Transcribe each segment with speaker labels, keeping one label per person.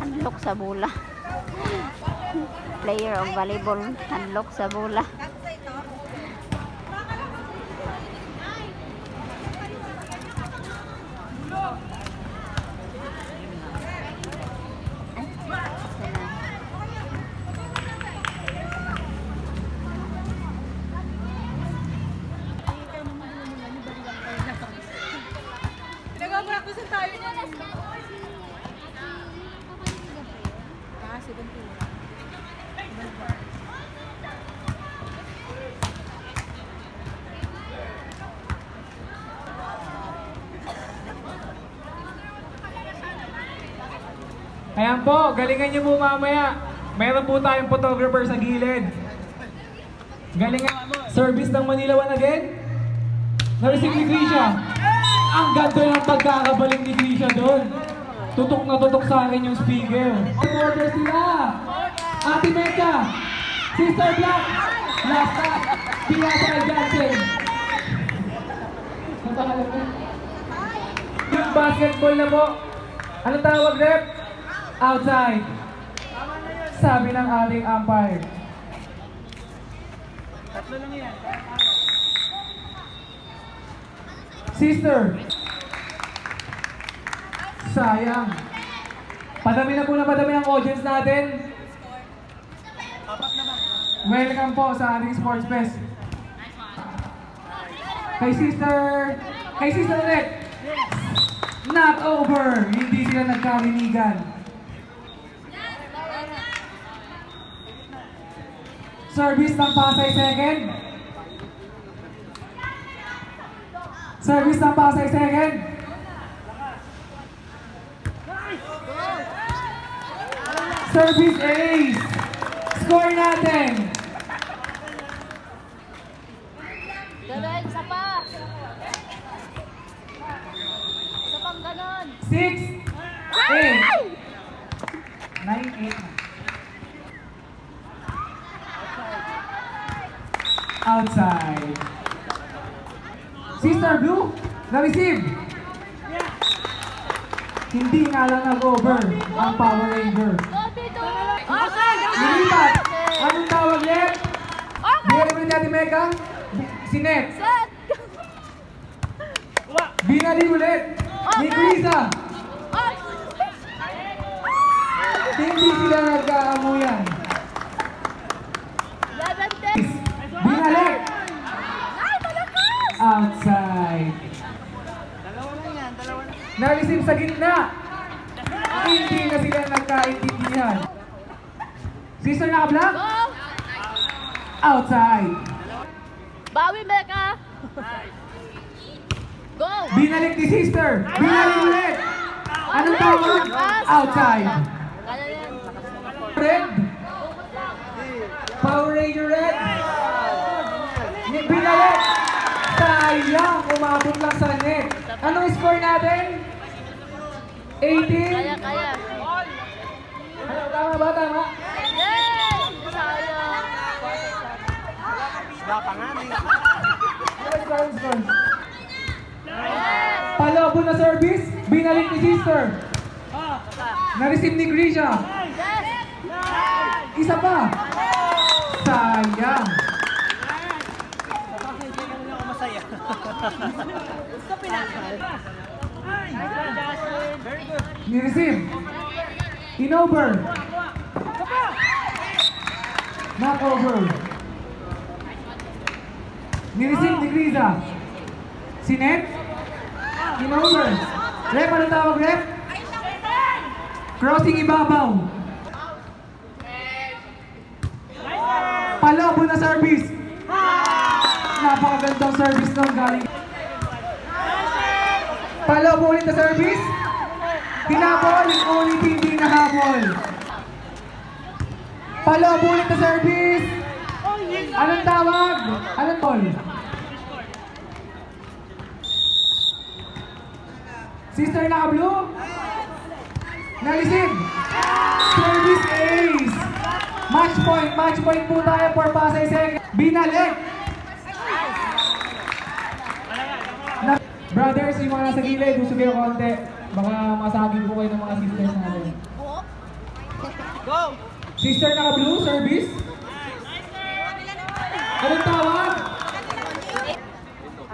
Speaker 1: Handlok sa bola. Player of volleyball, handlok sa bola.
Speaker 2: Nag-practice tayo niya. Ah, 17.
Speaker 3: Ayan po, galingan niyo po mamaya. Meron po tayong photographer sa gilid. Galingan. Service ng Manila One again. Na-receive ni Grisha. Ang ganda ng pagkakabaling ni Grisha doon. Tutok na tutok sa akin yung speaker. Order sila. Ate Mecca. Sister Black. Last na. Pinasa kay Jansen. Ang pangalan mo? Yung basketball na po. Anong tawag, rep? Outside. Sabi ng ating umpire. Tatlo lang yan. Sister. Sayang. Padami na po na padami ang audience natin. Welcome po sa ating Sports Fest. Kay Sister ulit. Not over. Hindi sila nagkarinigan. Service ng Pasay second. Service ng Pasay second. Service ace. Score natin.
Speaker 2: Ganon, isa pa. Isa pang ganon.
Speaker 3: 6, 8, 9, 8. Outside. Sister Blue, na-receive. Hindi nga lang nag-over ang Power Ranger. Nilipat. Anong tawag ulit? Bigyan naman ni Ate Mecca. Si Net. Binali ulit. Ni Grisa. Hindi sila nagkaamuyan. Binalik. Outside. Na-receive sa gitna. Hindi na sila nagkaintindihan. Sister naka-block? Outside.
Speaker 2: Bawi, Mecca. Go.
Speaker 3: Binalik ni Sister. Binalik ulit. Anong tawag? Outside.
Speaker 2: Kaya yan.
Speaker 3: Red. Power Ranger Red. Binalik. Sayang. Umabot lang sa net. Anong score natin? 18?
Speaker 2: Kaya.
Speaker 3: Ano, tama ba? Tama?
Speaker 2: Yay! Sayang.
Speaker 3: Ano score? Palobo na service. Binalik ni Sister. Na-receive ni Grisha.
Speaker 2: Yes!
Speaker 3: Isa pa. Sayang. Ni-receive. In-over. Not over. Ni-receive ni Grisa. Si Net. In-over. Rep, ano tawag, Rep? Crossing ibabaw. Palobo na service. Napakagandang service nung galing. Palobo ulit na service. Hinabol, ulit hindi nahabol. Palobo ulit na service. Anong tawag? Anong ball? Sister naka-blue? Na-receive. Service ace. Match point po tayo for Pasay second. Binalik. Brothers, yung mga nasa gilid, gusto kayo konti. Baka masagin po kayo ng mga sisters natin. Sister naka-blue, service. Anong tawag?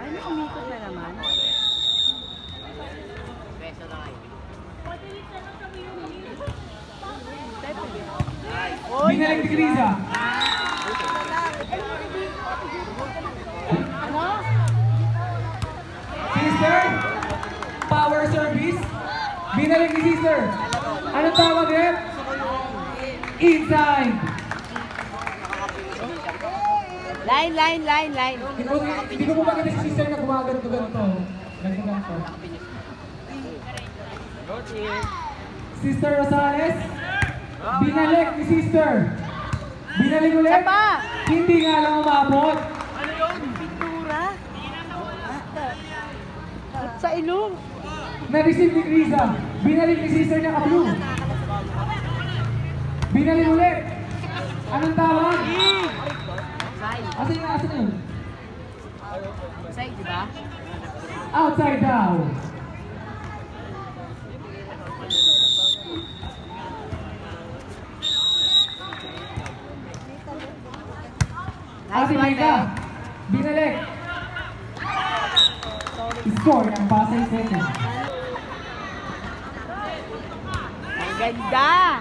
Speaker 1: Ay, umikot na naman.
Speaker 3: Binalik ni Grisa. Sister, power service. Binalik ni Sister. Anong tawag eh? Inside.
Speaker 1: Line.
Speaker 3: Hindi ko ba si Sister na gumaganto ganito? Ganito. Sister Rosales. Binalik ni Sister. Binalik ulit. Hindi nga lang umabot.
Speaker 1: Sa ilong.
Speaker 3: Na-receive ni Grisa. Binalik ni Sister niya ka-blue. Binalik ulit. Anong tawag? Asan yun?
Speaker 1: Side, di ba?
Speaker 3: Outside daw. Ate Maika. Binalik. Score ng Pasay City.
Speaker 1: Ang ganda!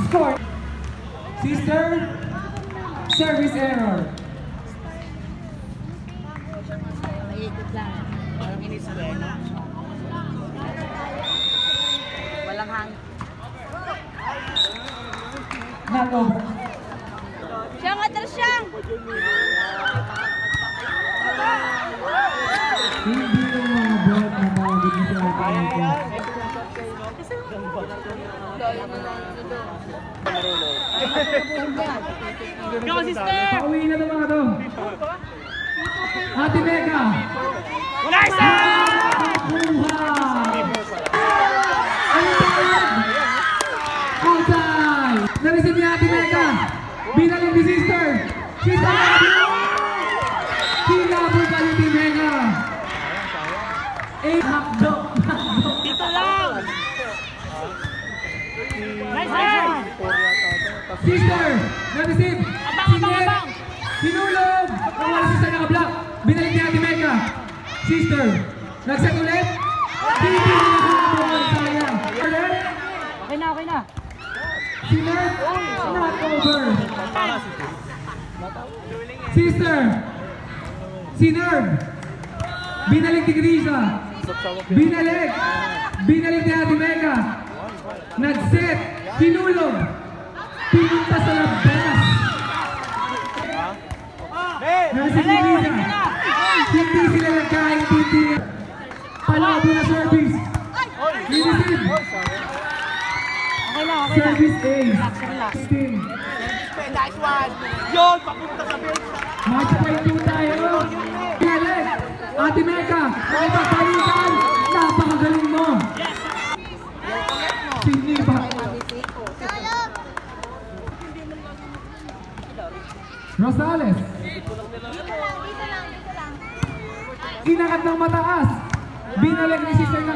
Speaker 3: Score. Sister, service error.
Speaker 1: Maikot lang. Parang in-square, no? Walang hang.
Speaker 3: Not over.
Speaker 1: Siyang atras siyang!
Speaker 3: Hindi yung mga bot na tawagin mo sila kaya.
Speaker 2: Go, sister!
Speaker 3: Pauwi na ng mga to. Ate Mega.
Speaker 2: Nice!
Speaker 3: Outside! Na-receive ni Ate Mega. Binalik ni Sister. Sister! Kinabol pa ni Ate Mega. Hakdo.
Speaker 2: Dito lang! Nice!
Speaker 3: Sister! Na-receive.
Speaker 2: Abang!
Speaker 3: Sinulog. Nawala si Sister naka-block. Binalik ni Ate Mega. Sister. Nag-set ulit. Hindi nakahabol. Sayang. Ulit.
Speaker 1: Okay na.
Speaker 3: Si Nerf, not over. Sister, si Nerf, binalik ni Grisa. Binalik ni Ate Mega. Nag-set, hinulog, pinunta sa labas. Nasa ni Grisa, hindi sila nagkaintindihan. Palabo na service. Receive. Service A. 16.
Speaker 2: Nice one! Yun! Papunta sa bench!
Speaker 3: Match point 2 tayo. Binalik. Ate Mega, nakipagpalitan. Napakagaling mo. Siniba. Rosales. Inangat ng mataas. Binalik ni Sister na